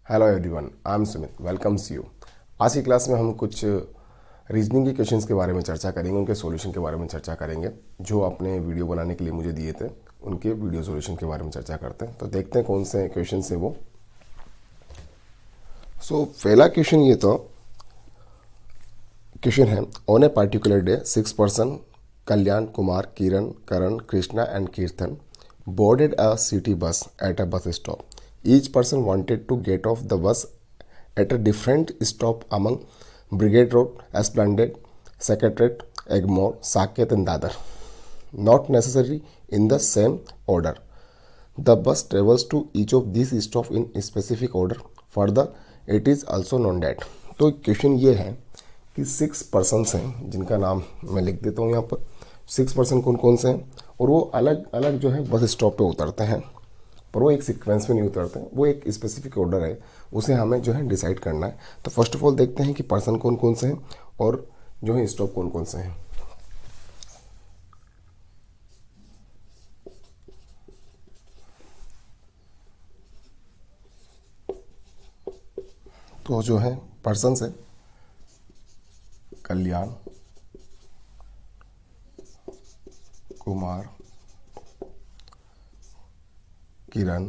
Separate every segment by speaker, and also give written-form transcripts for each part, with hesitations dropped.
Speaker 1: Hello everyone, I am Sumit, welcomes you. आज की class में हम कुछ रीजनिंग के क्वेश्चंस के बारे में चर्चा करेंगे, उनके सॉल्यूशन के बारे में चर्चा करेंगे। जो आपने वीडियो बनाने के लिए मुझे दिए थे उनके वीडियो सॉल्यूशन के बारे में चर्चा करते हैं। तो देखते हैं कौन से क्वेश्चन है वो। पहला क्वेश्चन ये तो क्वेश्चन है, on a particular day 6 person Kalyan, Kumar, Kiran, Karan, Krishna and कीर्तन boarded a city bus at a bus stop. Each person wanted to get off the bus at a different stop among Brigade Road, Esplanade, Secretariat, Egmore, Saket and Dadar. Not necessarily in the same order. The bus travels to each of these stops in a specific order. Further, it is also known that. तो question ये है कि 6 persons हैं जिनका नाम मैं लिख देता हूँ यहाँ पर। 6 पर्सन कौन कौन से हैं और वो अलग अलग जो है बस स्टॉप पे उतरते हैं, पर वो एक सीक्वेंस में नहीं उतरते हैं, वो एक स्पेसिफिक ऑर्डर है, उसे हमें जो है डिसाइड करना है। तो फर्स्ट ऑफ ऑल देखते हैं कि पर्सन कौन कौन से हैं और जो है स्टॉप कौन कौन से हैं। तो जो है पर्सन है कल्याण, कुमार, किरण,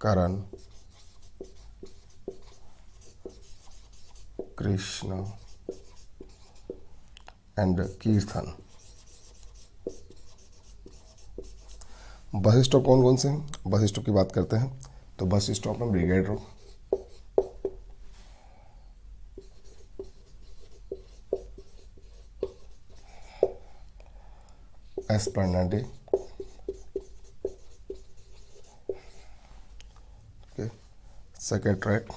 Speaker 1: करण, कृष्ण एंड कीर्तन। बस स्टॉप कौन कौन से हैं? बस स्टॉप की बात करते हैं तो बस स्टॉप में brigade road, Esplanade, secretariat,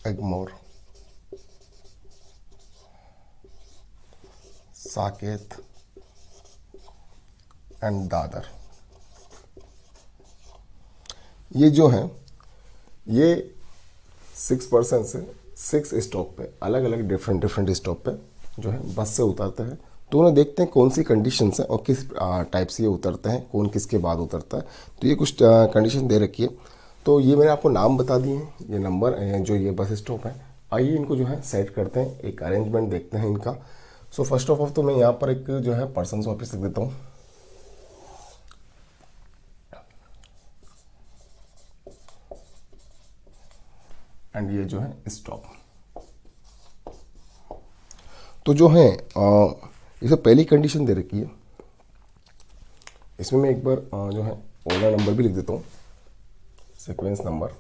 Speaker 1: Egmore, Saket and Dadar. ये जो है ये 6 पर्सन से 6 स्टॉप पे अलग अलग डिफरेंट स्टॉप पे जो है बस से उतरते हैं। तो उन्हें देखते हैं कौन सी कंडीशन है और किस टाइप से ये उतरते हैं, कौन किसके बाद उतरता है। तो ये कुछ कंडीशन दे रखी है। तो ये मैंने आपको नाम बता दिए हैं, ये नंबर जो ये बस स्टॉप है। आइए इनको जो है सेट करते हैं, एक अरेंजमेंट देखते हैं इनका। फर्स्ट ऑफ ऑल तो मैं यहाँ पर एक जो है पर्सन ऑफिस लिख देता हूँ। एंड ये जो है स्टॉप। तो जो है इसे पहली कंडीशन दे रखी है, इसमें मैं एक बार जो है ऑर्डर नंबर भी लिख देता हूँ, सीक्वेंस नंबर।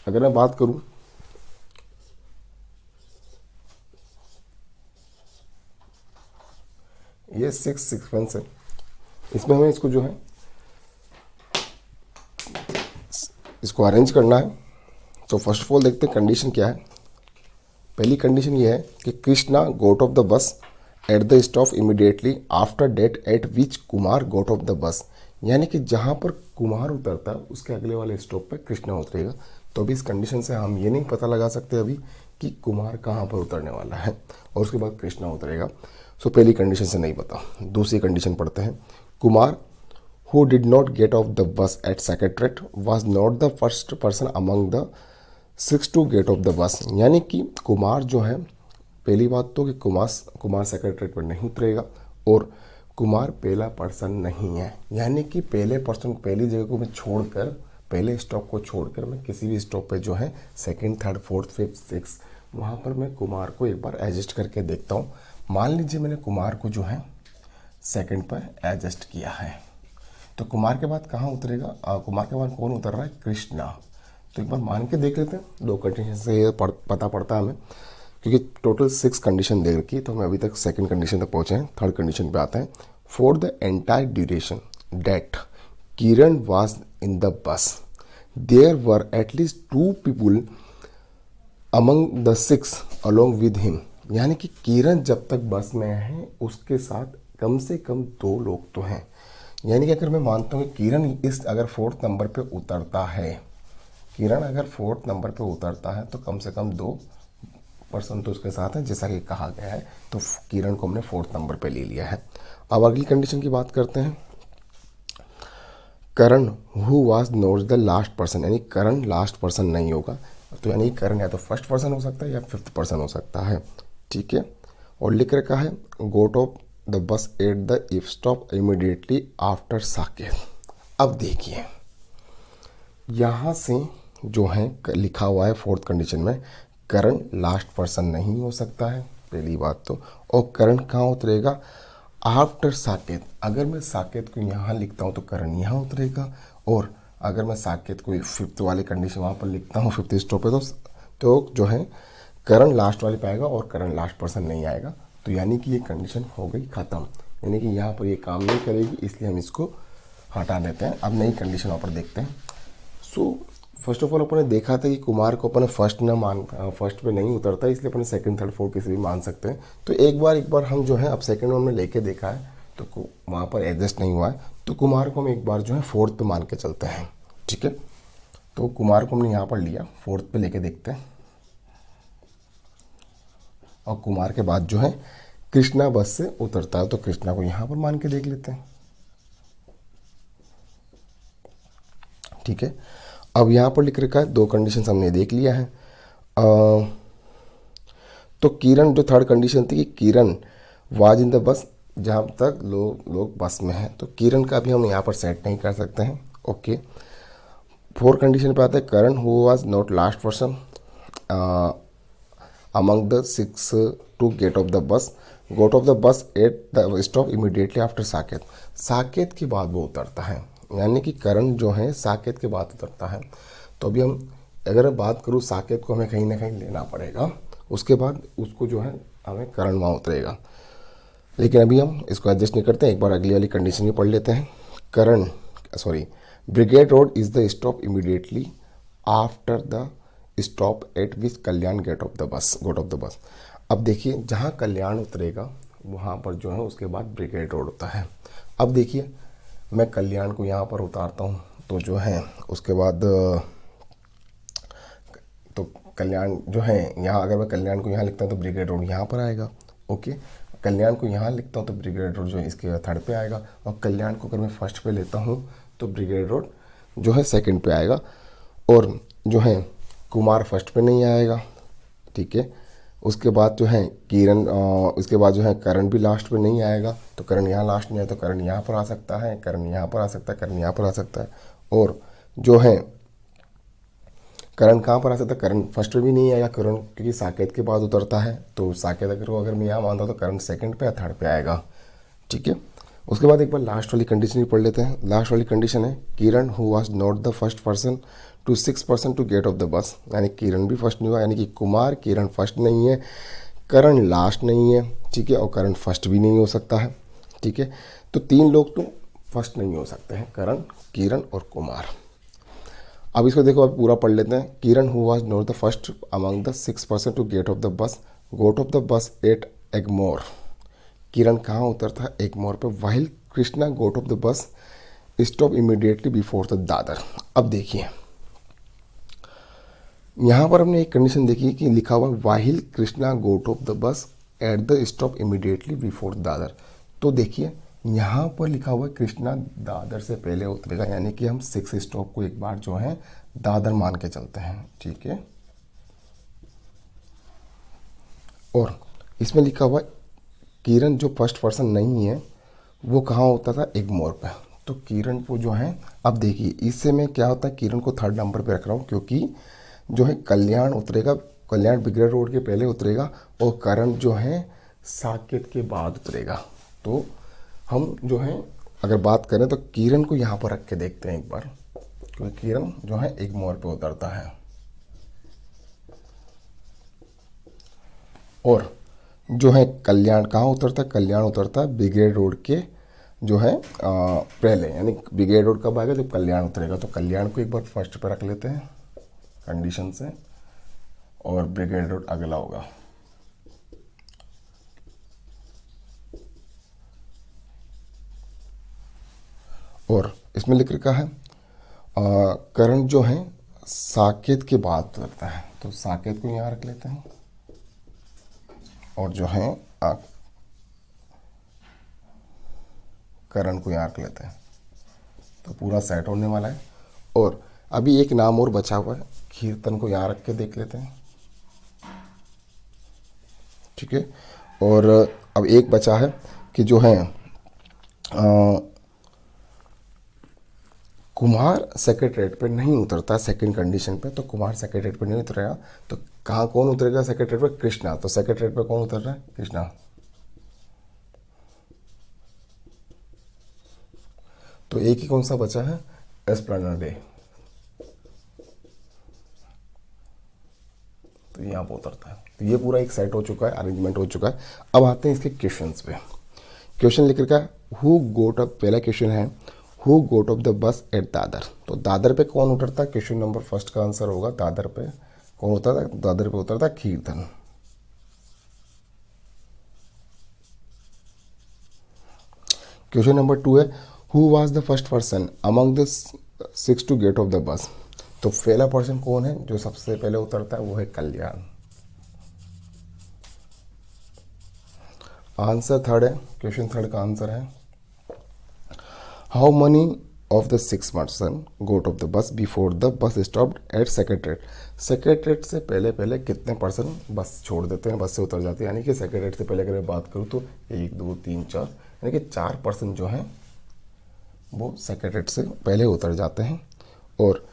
Speaker 1: अगर मैं बात करूँ ये 6 सीक्वेंस है, इसमें हमें इसको जो है इसको अरेंज करना है। तो फर्स्ट ऑफ ऑल देखते हैं कंडीशन क्या है। पहली कंडीशन ये है कि Krishna got off the bus at the stop immediately after that at which Kumar got off the bus. यानी कि जहाँ पर कुमार उतरता है उसके अगले वाले स्टॉप पे कृष्णा उतरेगा। तो अभी इस कंडीशन से हम ये नहीं पता लगा सकते अभी कि कुमार कहाँ पर उतरने वाला है और उसके बाद कृष्णा उतरेगा। पहली कंडीशन से नहीं पता। दूसरी कंडीशन पढ़ते हैं, Kumar who did not get off the bus at Secretariat was not the first person among the 6 to get off the bus। यानी कि कुमार जो है, पहली बात तो कि कुमार सेक्रेटरीट पर नहीं उतरेगा और कुमार पहला पर्सन नहीं है। यानी कि पहले पर्सन पहली जगह को मैं छोड़कर, पहले स्टॉप को छोड़कर मैं किसी भी स्टॉप पे जो है second, third, fourth, fifth, six वहाँ पर मैं कुमार को एक बार एडजस्ट करके देखता हूँ। मान लीजिए मैंने कुमार को जो है सेकंड पर एडजस्ट किया है, तो कुमार के बाद कहाँ उतरेगा? कुमार के बाद कौन उतर रहा है? कृष्णा। तो एक बार मान के देख लेते हैं। 2 कंडीशन से ये पता पड़ता है हमें, क्योंकि टोटल 6 कंडीशन दे रखी है। तो हम अभी तक सेकंड कंडीशन तक पहुँचे हैं। थर्ड कंडीशन पे आते हैं। For the entire duration that Kiran was in the bus there were at least 2 people among the 6 along with him. यानी कि किरण जब तक बस में है उसके साथ कम से कम 2 लोग तो हैं। यानी कि अगर मैं मानता हूँ कि किरण अगर 4th नंबर पे उतरता है, किरण अगर 4th नंबर पे उतरता है तो कम से कम 2 पर्सन तो उसके साथ है जैसा कि कहा गया है, तो किरण को हमने 4th नंबर पे ले लिया है। अब अगली कंडीशन की बात करते हैं। Karan who was not the last person, यानी करण लास्ट पर्सन नहीं होगा, तो यानी करण या तो फर्स्ट पर्सन हो सकता है या 5th पर्सन हो सकता है, ठीक है। और लिख रखा है got off the bus at the if stop immediately after Saket. अब देखिए यहाँ से जो है लिखा हुआ है 4th कंडीशन में करण लास्ट पर्सन नहीं हो सकता है, पहली बात तो। और करण कहाँ उतरेगा? आफ्टर साकेत। अगर मैं साकेत को यहाँ लिखता हूँ तो करण यहाँ उतरेगा, और अगर मैं साकेत को 5th वाली कंडीशन वहाँ पर लिखता हूँ 5th स्टॉप पे, तो जो है करण लास्ट वाले पे आएगा और करण लास्ट पर्सन नहीं आएगा। तो यानी कि ये कंडीशन हो गई ख़त्म, यानी कि यहाँ पर ये काम नहीं करेगी, इसलिए हम इसको हटा देते हैं। अब नई कंडीशन वहाँ पर देखते हैं। सो फर्स्ट ऑफ ऑल अपन ने देखा था कि कुमार को अपन फर्स्ट पे नहीं उतरता, इसलिए अपन 2nd 3rd 4th किसी भी मान सकते हैं। तो एक बार हम जो है अब 2nd वन में लेके देखा है तो वहाँ पर एडजस्ट नहीं हुआ है, तो कुमार को हम एक बार जो है 4th पे मान के चलते हैं, ठीक है। तो कुमार को हमने यहाँ पर लिया, 4th पे लेके देखते हैं। और कुमार के बाद जो है कृष्णा बस से उतरता है, तो कृष्णा को यहाँ पर मान के देख लेते हैं, ठीक है। अब यहाँ पर लिख रखा है 2 कंडीशन हमने देख लिया है। तो किरण जो 3rd कंडीशन थी कि किरण वाज इन द बस, जहाँ तक लोग बस में हैं, तो किरण का भी हम यहाँ पर सेट नहीं कर सकते हैं, ओके। 4th कंडीशन पे आता है Karan who was not last person among the 6 to get off the bus, got off the bus at the stop immediately after Saket. Saket के बाद वो उतरता है, यानी कि करण जो है साकेत के बाद उतरता है। तो अभी हम अगर बात करूँ, साकेत को हमें कहीं ना कहीं लेना पड़ेगा, उसके बाद उसको जो है हमें करण वहाँ उतरेगा। लेकिन अभी हम इसको एडजस्ट नहीं करते हैं, एक बार अगली वाली कंडीशन भी पढ़ लेते हैं। Brigade Road is the stop immediately after the stop at which Kalyan got off the bus. अब देखिए जहाँ कल्याण उतरेगा वहाँ पर जो है उसके बाद ब्रिगेड रोड होता है। अब देखिए मैं कल्याण को यहाँ पर उतारता हूँ, तो जो है उसके बाद तो कल्याण जो है यहाँ, अगर मैं कल्याण को यहाँ लिखता हूँ तो ब्रिगेड रोड यहाँ पर आएगा, ओके। कल्याण को यहाँ लिखता हूँ तो ब्रिगेड रोड जो है इसके 3rd पे आएगा, और कल्याण को अगर मैं 1st पे लेता हूँ तो ब्रिगेड रोड जो है 2nd पे आएगा, और जो है कुमार 1st पे नहीं आएगा, ठीक है। उसके बाद जो है किरण, उसके बाद जो है करण भी लास्ट पे नहीं आएगा, तो करण यहाँ लास्ट में आए तो करण यहाँ पर आ सकता है, करण यहाँ पर आ सकता है, करण यहाँ पर आ सकता है। और जो है करण कहाँ पर आ सकता है? करण 1st पे भी नहीं आएगा, करण क्योंकि साकेत के बाद उतरता है, तो साकेत अगर मैं यहाँ मानता हूँ तो करण 2nd पे या 3rd पे आएगा, ठीक है। उसके बाद एक बार लास्ट वाली कंडीशन भी पढ़ लेते हैं। लास्ट वाली कंडीशन है Kiran who was not the first person to 6 person to get off the bus, यानी किरण भी फर्स्ट नहीं हुआ, यानी कि कुमार किरण फर्स्ट नहीं है, करण लास्ट नहीं है, ठीक है, और करण फर्स्ट भी नहीं हो सकता है, ठीक है। तो 3 लोग तो फर्स्ट नहीं हो सकते हैं, करण, किरण और कुमार। अब इसको देखो, अब पूरा पढ़ लेते हैं। Kiran who was not the first among the 6 person to get off the bus, got off the bus at Egmore. Kiran कहाँ उतरता है? एगमोर पे। While Krishna got off the bus stop immediately before the Dadar. अब देखिए यहाँ पर हमने एक कंडीशन देखी कि लिखा हुआ while Krishna got off the bus at the stop immediately before Dadar. तो देखिए यहाँ पर लिखा हुआ है कृष्णा दादर से पहले उतरेगा, यानी कि हम 6 स्टॉप को एक बार जो है दादर मान के चलते हैं, ठीक है। और इसमें लिखा हुआ किरण जो फर्स्ट पर्सन नहीं है वो कहाँ होता था? एगमोर पे। तो किरण को जो है, अब देखिए इससे में क्या होता है, किरण को 3rd नंबर पे रख रहा हूँ क्योंकि जो है कल्याण उतरेगा, कल्याण बिगड़ रोड के पहले उतरेगा और करण जो है साकेत के बाद उतरेगा। तो हम जो है अगर बात करें तो किरण को यहाँ पर रख के देखते हैं एक बार, क्योंकि किरण जो है एगमोर पे उतरता है। और जो है कल्याण कहाँ उतरता है? कल्याण उतरता है ब्रिगेड रोड के जो है पहले, यानी ब्रिगेड रोड कब आएगा? जब कल्याण उतरेगा। तो कल्याण को एक बार फर्स्ट पे रख लेते हैं कंडीशन से, और ब्रिगेड रोड अगला होगा। और इसमें लिख रखा है करण जो है साकेत के बाद उतरता है, तो साकेत को यहाँ रख लेते हैं। और जो है करण को यहाँ रख लेते हैं, तो पूरा सेट होने वाला है। और अभी एक नाम और बचा हुआ है, कीर्तन को यहाँ रख के देख लेते हैं, ठीक है। और अब एक बचा है कि जो है कुमार सेक्रेटरीट पे नहीं उतरता सेकंड कंडीशन पे, तो कुमार सेक्रेटरीट पे नहीं उतरेगा, तो कहाँ कौन उतरेगा सेक्रेटरीट पे? कृष्णा। तो सेक्रेटरीट पे कौन उतर रहा है? कृष्णा। तो एक ही कौन सा बचा है? एस्प्लेनेड। तो यहाँ पर उतरता है। तो ये पूरा एक सेट हो चुका है, अरेंजमेंट हो चुका है। अब आते हैं इसके क्वेश्चंस पे। क्वेश्चन लिख रखा है हु गोट अप, पहला क्वेश्चन है who got off the bus at Dadar. तो दादर पे कौन उतरता है? क्वेश्चन नंबर फर्स्ट का आंसर होगा दादर पे कौन उतरता है? दादर पे उतरता है कीर्तन। क्वेश्चन नंबर 2 है who was the first person among the 6 to get off the bus. तो पहला पर्सन कौन है जो सबसे पहले उतरता है? वो है कल्याण। आंसर थर्ड है, क्वेश्चन थर्ड का आंसर है how many of the 6 person got off the bus before the bus stopped at secretariat. Secretariat से पहले पहले कितने पर्सन बस छोड़ देते हैं, बस से उतर जाते हैं? यानी कि सेक्रेटरीट से पहले अगर मैं बात करूँ तो 1 2 3 4, यानी कि 4 पर्सन जो हैं वो सेक्रेटरीट से पहले उतर जाते हैं। और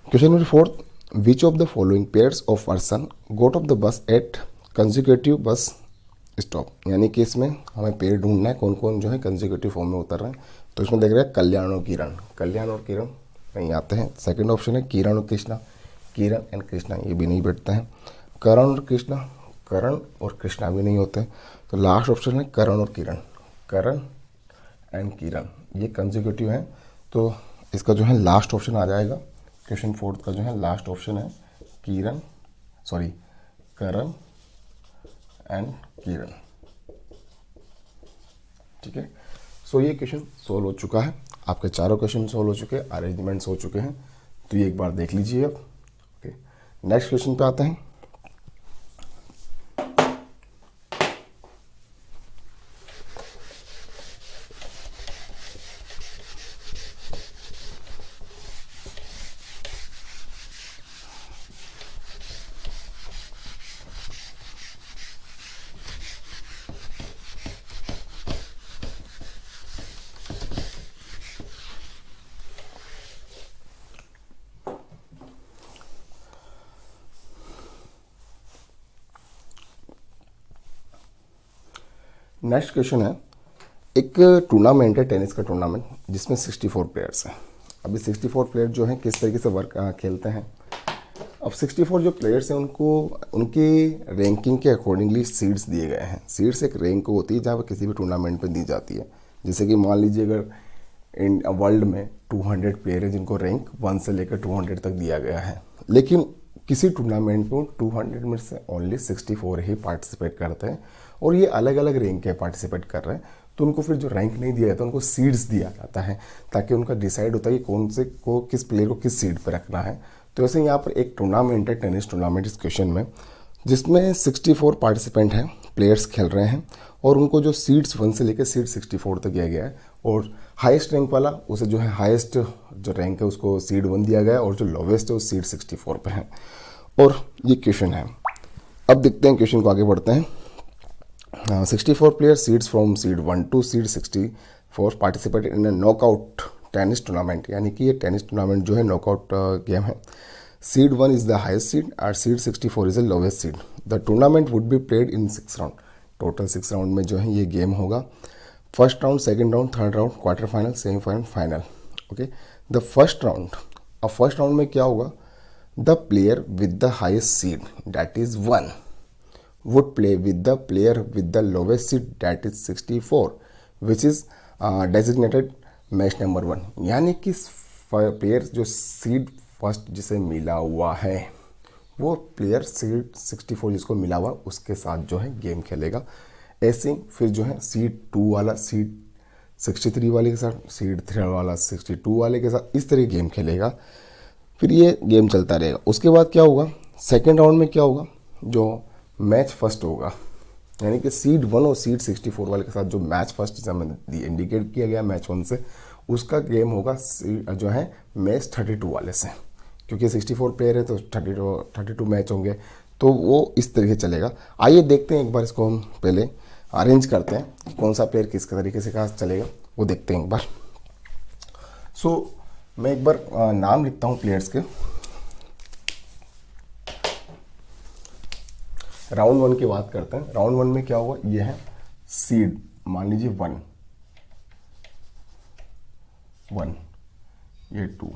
Speaker 1: question number 4 which of the following pairs of person got off the bus at consecutive bus stop. यानी कि इसमें हमें पेड़ ढूंढना है कौन कौन जो है कंजिक्यूटिव फॉर्म में उतर रहे हैं। तो इसमें देख रहे हैं कल्याण और किरण, कल्याण और किरण कहीं आते हैं। सेकंड ऑप्शन है किरण और कृष्णा, किरण एंड कृष्णा, ये भी नहीं बैठते हैं। करण और कृष्णा, करण और कृष्णा भी नहीं होते। तो लास्ट ऑप्शन है करण और किरण, करण एंड किरण, ये कंजिक्यूटिव है। तो इसका जो है लास्ट ऑप्शन आ जाएगा, क्वेश्चन 4 का जो है लास्ट ऑप्शन है किरण, सॉरी करण एंड किरण, ठीक है। सो ये क्वेश्चन सोल्व हो चुका है, आपके चारों क्वेश्चन सोल्व हो चुके हैं, अरेंजमेंट्स हो चुके हैं। तो ये एक बार देख लीजिए अब। ओके, नेक्स्ट क्वेश्चन पे आते हैं। नेक्स्ट क्वेश्चन है एक टूर्नामेंट है, टेनिस का टूर्नामेंट, जिसमें 64 प्लेयर्स हैं। अभी 64 प्लेयर जो हैं किस तरीके से वर्क खेलते हैं। अब 64 जो प्लेयर्स हैं उनको उनकी रैंकिंग के अकॉर्डिंगली सीड्स दिए गए हैं। सीड्स एक रैंक होती है जहाँ पर किसी भी टूर्नामेंट पे दी जाती है। जैसे कि मान लीजिए अगर इन वर्ल्ड में 200 प्लेयर हैं जिनको रैंक 1 से लेकर 200 तक दिया गया है, लेकिन किसी टूर्नामेंट में 200 में से ओनली 64 ही पार्टिसिपेट करते हैं और ये अलग अलग रैंक के पार्टिसिपेट कर रहे हैं। तो उनको फिर जो रैंक नहीं दिया जाता उनको सीड्स दिया जाता है, ताकि उनका डिसाइड होता है कि कौन से को किस प्लेयर को किस सीड पर रखना है। तो ऐसे यहाँ पर एक टूर्नामेंट है, टेनिस टूर्नामेंट इस क्वेश्चन में, जिसमें 64 पार्टिसिपेंट हैं, प्लेयर्स खेल रहे हैं और उनको जो सीड्स 1 से लेकर सीड 64 तक दिया गया है। और हाईएस्ट रैंक वाला उसे जो है हाईएस्ट जो रैंक है उसको सीड 1 दिया गया है और जो लोवेस्ट है वो सीड 64 पे है। और ये क्वेश्चन है। अब देखते हैं क्वेश्चन को, आगे बढ़ते हैं। 64 player seeds from seed 1 to seed 64 participate in a knockout tennis tournament. यानी कि ये टेनिस टूर्नामेंट जो है नॉकआउट गेम है। Seed 1 is the highest seed और seed 64 is the lowest seed. The tournament would be played in 6 round. Total 6 round में जो है ये गेम होगा। First round, second round, third round, quarter final, semifinal, final. Okay, the first round, अब first round में क्या होगा? The player with the highest seed that is 1 would play with the player with the lowest seed that is 64 which is designated match number 1। यानी कि player जो seed first जिसे मिला हुआ है वो प्लेयर सीड 64 जिसको मिला हुआ उसके साथ जो है गेम खेलेगा। ऐसे फिर जो है सीड 2 वाला सीड 63 वाले के साथ, सीड 3 वाला 62 वाले के साथ, इस तरह गेम खेलेगा। फिर ये गेम चलता रहेगा। उसके बाद क्या होगा? सेकेंड राउंड में क्या होगा? जो मैच फर्स्ट होगा यानी कि सीड 1 और सीड 64 वाले के साथ जो मैच फर्स्ट इंडिकेट किया गया मैच 1 से, उसका गेम होगा जो है मैच 32 वाले से, क्योंकि 64 प्लेयर है तो 32 मैच होंगे, तो वो इस तरीके चलेगा। आइए देखते हैं एक बार, इसको हम पहले अरेंज करते हैं कौन सा प्लेयर किस तरीके से कहाँ चलेगा, वो देखते हैं एक बार। मैं एक बार नाम लिखता हूँ प्लेयर्स के। राउंड 1 की बात करते हैं। राउंड 1 में क्या हुआ, ये है सीड, मान लीजिए 1, ये 2,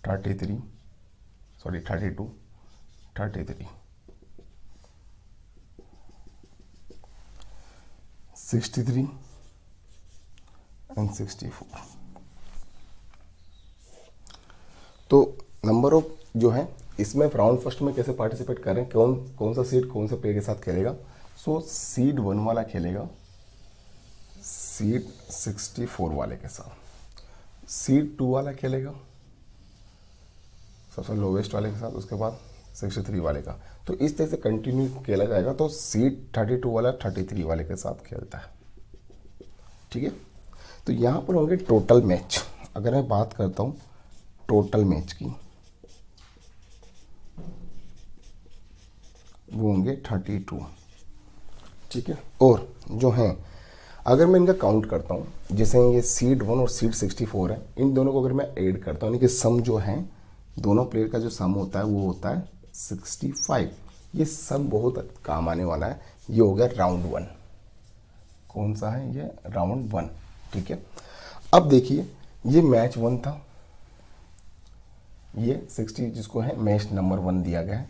Speaker 1: 32 63 एंड 64। तो नंबर ऑफ जो है इसमें राउंड फर्स्ट में कैसे पार्टिसिपेट कर रहे हैं, कौन सा सीड कौन सा प्लेयर के साथ खेलेगा। सीड 1 वाला खेलेगा सीड 64 वाले के साथ, सीड 2 वाला खेलेगा सबसे लोवेस्ट वाले के साथ, उसके बाद 63 वाले का। तो इस तरह से कंटिन्यू खेला जाएगा। तो सीड 32 वाला 33 वाले के साथ खेलता है, ठीक है। तो यहाँ पर होंगे टोटल मैच। अगर मैं बात करता हूँ टोटल मैच की, वो होंगे 32, ठीक है। और जो हैं, अगर मैं इनका काउंट करता हूँ, जैसे ये सीड 1 और सीड 64 है, इन दोनों को अगर मैं ऐड करता हूँ, यानी कि सम जो है दोनों प्लेयर का जो सम होता है वो होता है 65। ये सम बहुत काम आने वाला है। ये हो गया राउंड 1। कौन सा है ये, राउंड 1, ठीक है। अब देखिए ये मैच 1 था, ये 60 जिसको है मैच नंबर 1 दिया गया है,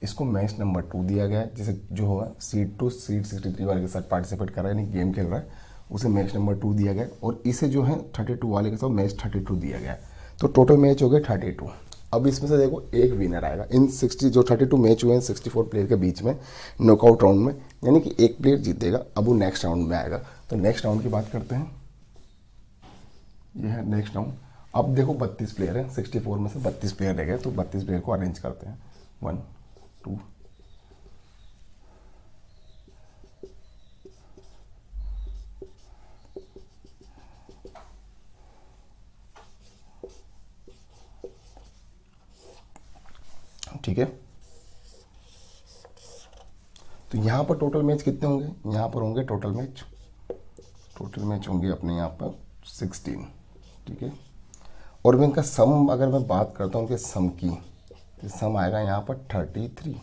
Speaker 1: इसको मैच नंबर 2 दिया गया है। जैसे जो होगा सीड 2 सीड 63 वाले के साथ पार्टिसिपेट कर रहा है, यानी गेम खेल रहा है, उसे मैच नंबर 2 दिया गया है। और इसे जो है 32 वाले के साथ मैच 32 दिया गया है। तो टोटल मैच हो गए 32। अब इसमें से देखो एक विनर आएगा इन 60 जो 32 मैच हुए हैं 64 प्लेयर के बीच में नॉकआउट राउंड में, यानी कि एक प्लेयर जीतेगा। अब वो नेक्स्ट राउंड में आएगा। तो नेक्स्ट राउंड की बात करते हैं, ये है नेक्स्ट राउंड। अब देखो 32 प्लेयर हैं, 64 में से 32 प्लेयर रह गए, तो 32 प्लेयर को अरेंज करते हैं 1 2 ठीक है। तो यहाँ पर टोटल मैच कितने होंगे, यहाँ पर होंगे टोटल मैच होंगे अपने यहाँ पर 16, ठीक है। और मैं इनका सम अगर मैं बात करता हूँ उनके सम की, तो सम आएगा यहाँ पर 33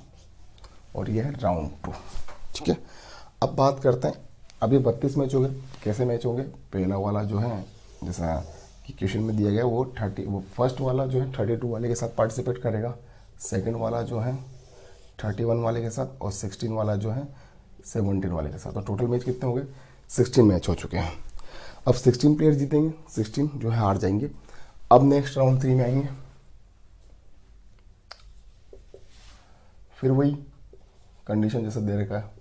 Speaker 1: और यह है राउंड 2, ठीक है। अब बात करते हैं, अभी 32 मैच हो गए, कैसे मैच होंगे। पहला वाला जो है जैसा कि क्वेश्चन में दिया गया वो फर्स्ट वाला जो है 32 वाले के साथ पार्टिसिपेट करेगा, सेकंड वाला जो है 31 वाले के साथ, और 16 वाला जो है 17 वाले के साथ। तो टोटल मैच कितने हो गए, 16 मैच हो चुके हैं। अब 16 प्लेयर जीतेंगे, 16 जो है हार जाएंगे। अब नेक्स्ट राउंड 3 में आएंगे, फिर वही कंडीशन जैसा दे रखा है,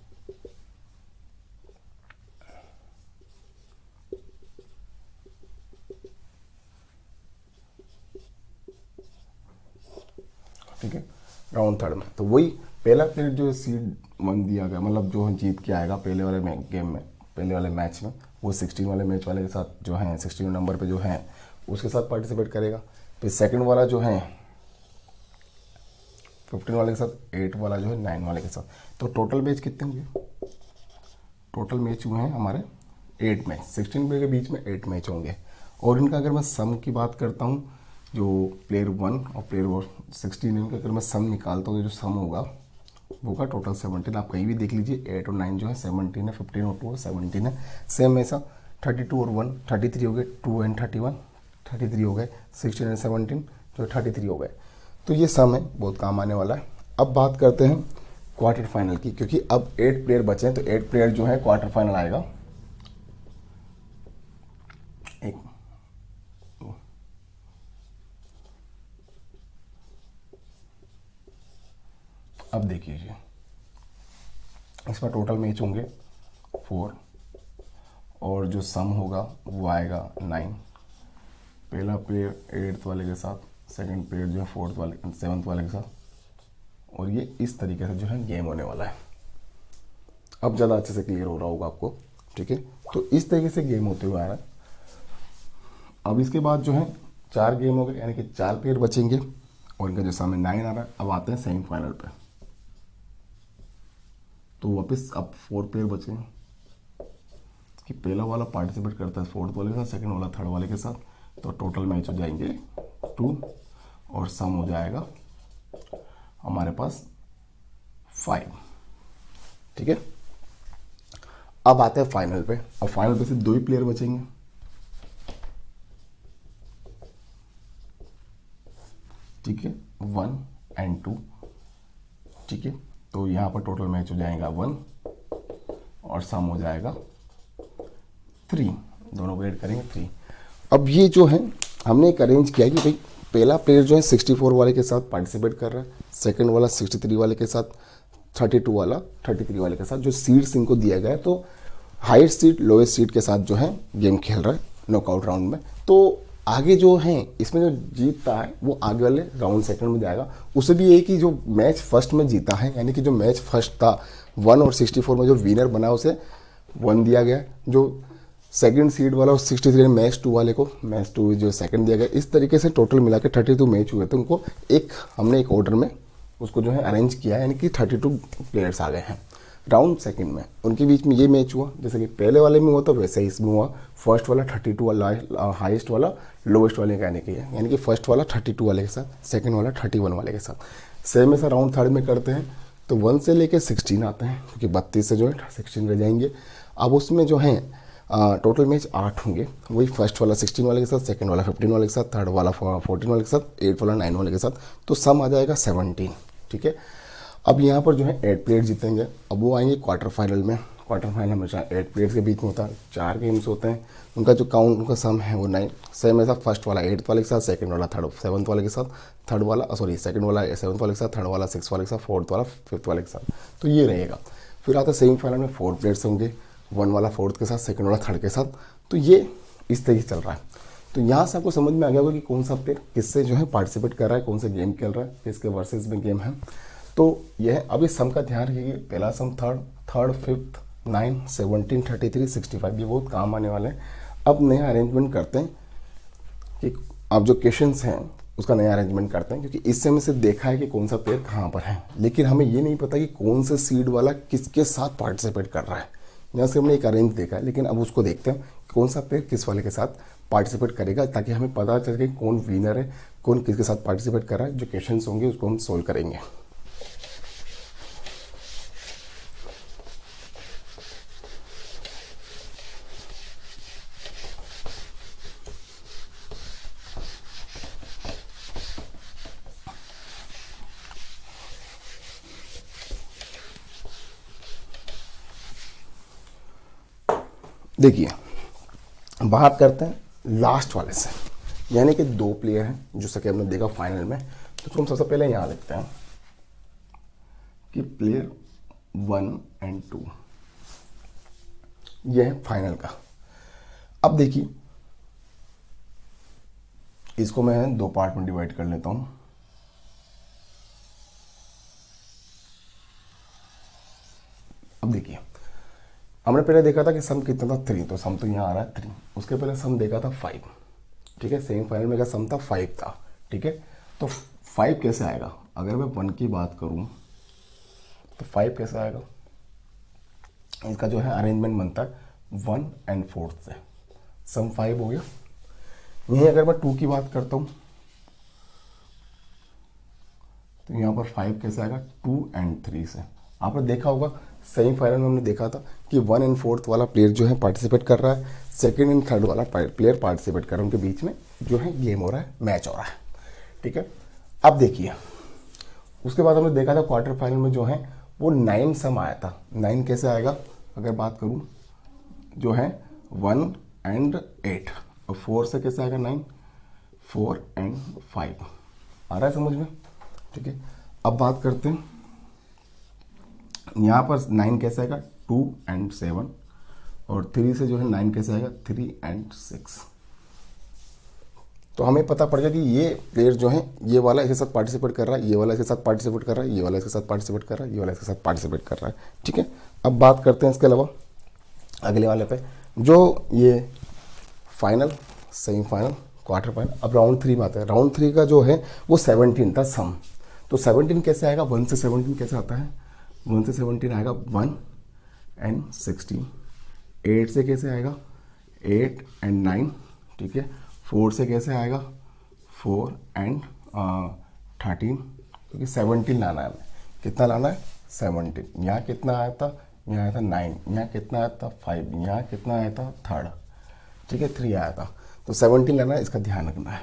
Speaker 1: ठीक है। राउंड 3 में तो वही पहला प्लेयर जो सीड 1 दिया गया, मतलब जो जीत के आएगा पहले वाले गेम में, पहले वाले मैच में, वो 16 वाले मैच वाले के साथ जो है 16 नंबर पे जो है उसके साथ पार्टिसिपेट करेगा। फिर सेकंड वाला जो है 15 वाले के साथ, 8 वाला जो है 9 वाले के साथ। तो टोटल मैच कितने हुए, टोटल मैच हुए हैं हमारे 8 मैच, 16 प्लेयर के बीच में 8 मैच होंगे। और इनका अगर मैं सम की बात करता हूँ, जो प्लेयर 1 और प्लेयर 16 इनका अगर मैं सम निकालता हूँ, जो सम होगा वो का टोटल 17। आप कहीं भी देख लीजिए 8 और 9 जो है 17 है, 15 और 2 17 है। सेम ऐसा 32 और 1 33 हो गए, 2 एंड 31 33 हो गए, 16 एंड 17 जो 33 हो गए। तो ये सम है, बहुत काम आने वाला है। अब बात करते हैं क्वार्टर फाइनल की, क्योंकि अब 8 प्लेयर बचे हैं, तो 8 प्लेयर जो है क्वार्टर फाइनल आएगा। एक अब देखिए इसमें टोटल मैच होंगे 4 और जो सम होगा वो आएगा 9। पहला प्लेयर 8th वाले के साथ, सेकंड प्लेयर जो है 4th वाले 7th वाले के साथ, और ये इस तरीके से जो है गेम होने वाला है। अब ज़्यादा अच्छे से क्लियर हो रहा होगा आपको, ठीक है। तो इस तरीके से गेम होते हुए आ रहा है। अब इसके बाद जो है 4 गेम हो गए, यानी कि 4 प्लेयर बचेंगे और इनका जो सामने 9 आ रहा है। अब आते हैं सेमीफाइनल पे, तो वापस अब 4 प्लेयर बचे हैं कि पहला वाला पार्टिसिपेट करता है 4th वाले के साथ, सेकंड वाला 3rd वाले के साथ, तो टोटल मैच हो जाएंगे 2 और सम हो जाएगा हमारे पास 5, ठीक है। अब आते हैं फाइनल पे। अब फाइनल पे सिर्फ 2 ही प्लेयर बचेंगे, ठीक है, 1 और 2, ठीक है। तो यहाँ पर टोटल मैच हो जाएगा 1 और सम हो जाएगा 3, दोनों को ऐड करेंगे 3। अब ये जो है हमने एक अरेंज किया कि भाई पहला प्लेयर जो है 64 वाले के साथ पार्टिसिपेट कर रहा है, सेकंड वाला 63 वाले के साथ, 32 वाला 33 वाले के साथ, जो सीड्स इनको दिया गया है। तो हाईएस्ट सीड लोएस्ट सीड के साथ जो है गेम खेल रहा है नॉकआउट राउंड में। तो आगे जो है इसमें जो जीतता है वो आगे वाले राउंड सेकंड में जाएगा। उसे भी ये कि जो मैच फर्स्ट में जीता है, यानी कि जो मैच फर्स्ट था 1 और 64 में जो विनर बना उसे 1 दिया गया, जो सेकंड सीड वाला और 63 मैच 2 वाले को मैच 2 जो सेकंड दिया गया। इस तरीके से टोटल मिला के 32 मैच हुए थे। उनको हमने एक ऑर्डर में उसको जो है अरेंज किया है, यानी कि 32 प्लेयर्स आ गए हैं राउंड सेकंड में। उनके बीच में ये मैच हुआ जैसे कि पहले वाले में हुआ था वैसे ही इसमें हुआ। फर्स्ट वाला 32 वाला हाईएस्ट वाला लोवेस्ट वाले का, यानी कि फर्स्ट वाला 32 वाले के साथ, सेकंड वाला 31 वाले के साथ। सेम ऐसा राउंड थर्ड में करते हैं तो 1 से लेके 16 आते हैं, क्योंकि 32 से जो है 16 रह जाएंगे। अब उसमें जो है टोटल मैच 8 होंगे, वही फर्स्ट वाला 16 वाले के साथ, सेकंड वाला 15 वाले के साथ, थर्ड वाला 14 वाले के साथ, 8 वाला 9 वाले के साथ, तो सम आ जाएगा 17, ठीक है। अब यहाँ पर जो है 8 प्लेयर जीतेंगे। अब वो आएंगे क्वार्टर फाइनल में। क्वार्टर फाइनल हमेशा 8 प्लेयर्स के बीच में होता है, 4 गेम्स होते हैं, उनका जो काउंट उनका सम है वो 9। सेम ऐसा फर्स्ट वाला 8th वाले के साथ, सेकंड वाला 7th वाले के साथ, सेकंड वाला 7th वाले के साथ, थर्ड वाला 6th वाले के साथ, 4th वाला 5th वाले के साथ, तो ये रहेगा। फिर आता है सेमीफाइनल में 4 प्लेयर्स होंगे, 1 वाला 4th के साथ, सेकंड वाला 3rd के साथ, तो ये इस तरीके चल रहा है। तो यहाँ से आपको समझ में आ गया होगा कि कौन सा प्लेयर किससे जो है पार्टिसिपेट कर रहा है, कौन सा गेम खेल रहा है, किसके वर्सेस में गेम है। तो यह अब इस सम का ध्यान रखिए, पहला सम थर्ड, 5th, 9, 17, 33, 65 ये बहुत काम आने वाले हैं। अब नया अरेंजमेंट करते हैं कि अब जो क्वेश्चंस हैं उसका नया अरेंजमेंट करते हैं, क्योंकि इससे हमें सिर्फ देखा है कि कौन सा प्लेयर कहाँ पर है, लेकिन हमें ये नहीं पता कि कौन से सीड वाला किसके साथ पार्टिसिपेट कर रहा है। यहाँ से हमने एक अरेंज देखा है, लेकिन अब उसको देखते हैं कौन सा प्लेयर किस वाले के साथ पार्टिसिपेट करेगा, ताकि हमें पता चल कि कौन विनर है, कौन किसके साथ पार्टिसिपेट कर रहा है। जो क्वेश्चंस होंगे उसको हम सोल्व करेंगे। देखिए बात करते हैं लास्ट वाले से, यानी कि 2 प्लेयर हैं जो सके हमने देखा फाइनल में। तो हम सबसे पहले यहाँ लिखते हैं कि प्लेयर 1 और 2 ये है फाइनल का। अब देखिए इसको मैं 2 पार्ट में डिवाइड कर लेता हूँ। अब देखिए हमने पहले देखा था कि सम कितना था 3, तो सम तो यहाँ आ रहा है 3। उसके पहले सम देखा था 5, ठीक है। सेमीफाइनल में का सम था 5 था, ठीक है। तो 5 कैसे आएगा, अगर मैं 1 की बात करूँ तो 5 कैसे आएगा, इसका जो है अरेंजमेंट बनता है 1 और 4 से, सम 5 हो गया। यहीं अगर मैं 2 की बात करता हूँ तो यहाँ पर 5 कैसे आएगा, 2 और 3 से। आपने देखा होगा सेमीफाइनल में हमने देखा था कि 1 और 4th वाला प्लेयर जो है पार्टिसिपेट कर रहा है, सेकंड और थर्ड वाला प्लेयर पार्टिसिपेट कर रहा है, उनके बीच में जो है गेम हो रहा है, मैच हो रहा है, ठीक है। अब देखिए उसके बाद हमने देखा था क्वार्टर फाइनल में जो है वो 9 सम आया था। 9 कैसे आएगा, अगर बात करूँ जो है 1 और 8, और 4 से कैसे आएगा 9, 4 और 5 आ रहा है समझ में, ठीक है। अब बात करते हैं यहाँ पर 9 कैसे आएगा, 2 और 7, और 3 से जो है 9 कैसे आएगा, 3 और 6, तो हमें पता पड़ जाए कि ये प्लेयर जो है ये वाला इसके साथ पार्टिसिपेट कर रहा है, ये वाला इसके साथ पार्टिसिपेट कर रहा है, ये वाला इसके साथ पार्टिसिपेट कर रहा है, ये वाला इसके साथ पार्टिसिपेट कर रहा है। ठीक है, अब बात करते हैं इसके अलावा अगले वाले पे, जो ये फाइनल, सेमीफाइनल, क्वार्टर फाइनल। अब राउंड 3 में आता है। राउंड 3 का जो है वो 17 था सम। तो 17 कैसे आएगा, 1 से 17 कैसे आता है, 1 से 17 आएगा 1 एंड 16। 8 से कैसे आएगा, 8 एंड 9। ठीक है, 4 से कैसे आएगा, 4 एंड 13, क्योंकि 17 लाना है हमें। कितना लाना है, 17। यहाँ कितना आया था, यहाँ आया था 9, यहाँ कितना आया था 5, यहाँ कितना आया था 3rd। ठीक है, 3 आया था। तो 17 लाना है, इसका ध्यान रखना है।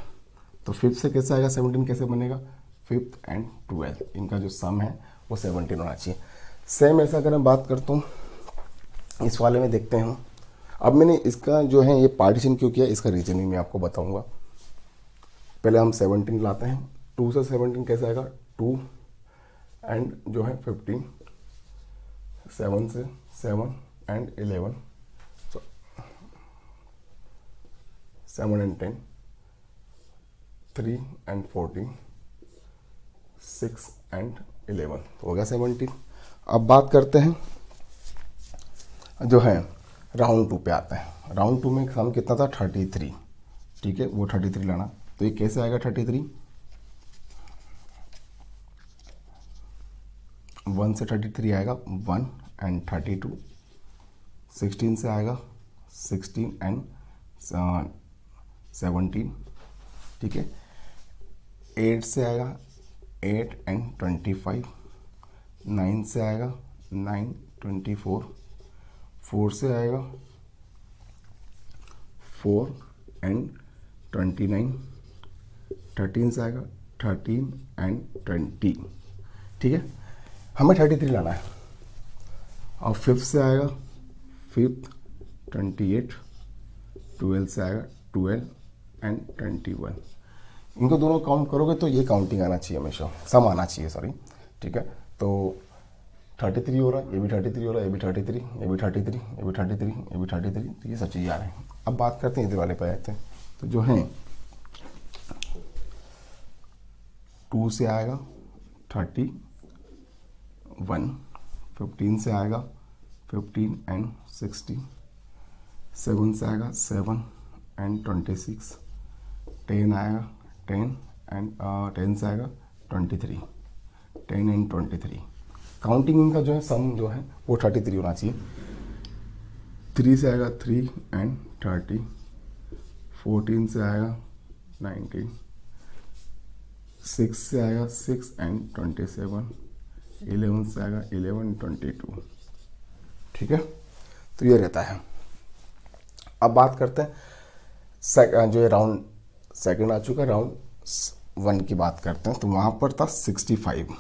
Speaker 1: तो 5th से कैसे आएगा, 17 कैसे बनेगा, 5th एंड 12 इनका जो सम है वो 17 होना चाहिए। सेम ऐसा अगर मैं बात करता हूँ इस वाले में, देखते हैं। अब मैंने इसका जो है ये पार्टीशन क्यों किया, इसका रीजन भी मैं आपको बताऊंगा। पहले हम 17 लाते हैं। 2 से 17 कैसे आएगा, 2 एंड जो है 15, 7 से 7 एंड 11, 7 एंड 10, 3 एंड 14, 6 एंड 11, तो हो गया 17। अब बात करते हैं जो है राउंड 2 पे आता है। राउंड 2 में सम कितना था, 33। ठीक है, वो 33 लाना। तो ये कैसे आएगा 33, 1 से 33 आएगा 1 एंड 32। 16 से आएगा 16 एंड 17। ठीक है, 8 से आएगा 8 एंड 25। 9 से आएगा 9, 24। 4 से आएगा 4 एंड 29। 13 से आएगा 13 एंड 20। ठीक है, हमें 33 लाना है। और 5th से आएगा 5th 28। 12 से आएगा 12 एंड 21। इनको दोनों काउंट करोगे तो ये काउंटिंग आना चाहिए, हमेशा सम आना चाहिए, सॉरी। ठीक है, तो 33 हो रहा है, ये भी 33 हो रहा है, ये भी 33, ये भी 33, ये भी 33, ये भी 33, तो ये सब चीज़ें आ रहे हैं। अब बात करते हैं इधर वाले पे आते हैं। तो जो है 2 से आएगा 31। 15 से आएगा 15 एंड 60। 7 से आएगा 7 एंड 26। 10 आएगा 10 एंड 10 से आएगा 23। 10 एंड 23। काउंटिंग इनका जो है सम जो है वो 33 होना चाहिए। 3 से आएगा 3 एंड 30। 14 से आएगा 19। 6 से आएगा 6 एंड 27। 11 से आएगा 11 22। ठीक है, तो ये रहता है। अब बात करते हैं जो ये राउंड सेकंड आ चुका, राउंड 1 की बात करते हैं। तो वहाँ पर था 65।